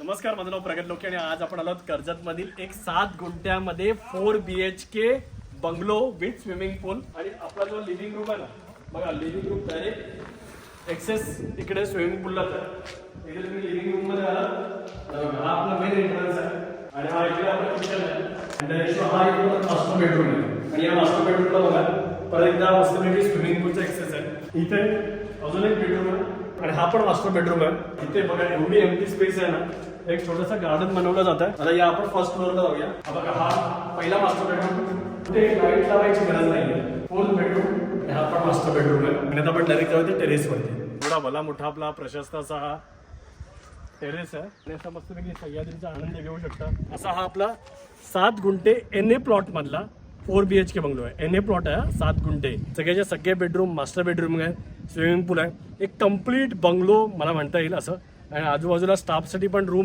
नमस्कार, माझं नाव प्रगत लोके आणि आज आपण आलो कर्जत मधील एक 7 गुंठ्यामध्ये 4 BHK बंगलो विथ स्विमिंग पूल. आणि आपला जो लिव्हिंग रूम आहे ना, बघा लिव्हिंग रूम डायरेक्ट एक्सेस इकडे स्विमिंग पूलला जातो. इकडे तुम्ही लिव्हिंग रूम मध्ये आला, हा आपला मेन एंट्रन्स आहे आणि हा इकडे आपला किचन आहे आणि हा इकडे मास्टर बेडरूम आहे. आणि या मास्टर बेडरूमला बघा परत एकदा मस्तपैकी स्विमिंग पूलचा एक्सेस आहे. इथे अजून एक बेडरूम आहे आणि हा पण मास्टर बेडरूम आहे. इथे बघा एवढी एम्प्टी स्पेस आहे ना, एक छोटासा गार्डन बनवलं जात आहे. आता या आपण फर्स्ट फ्लोअरला जाऊया. बघा हा पहिला मास्टर बेडरूम, कुठे लाईट लावायची गरज नाही. 4th बेडरूम, हा पण मास्टर बेडरूम आहे. आणि आता आपण डायरेक्ट जाऊ टेरेस वरती. थोडा भला मोठा आपला प्रशस्त असा हा टेरेस आहे आणि असा मस्तपैकी सह्याद्रीचा आनंद घेऊ शकता. असा हा आपला 7 गुंठे NA प्लॉट मधला 4 BHK बंगलो आहे. NA प्लॉट आहे, 7 गुंठे. सगळ्याचे सगळे बेडरूम, मास्टर बेडरूम आहे, स्विमिंग पूल आहे, एक कम्प्लीट बंगलो मला म्हणता येईल असं. आणि आजूबाजूला स्टाफसाठी पण रूम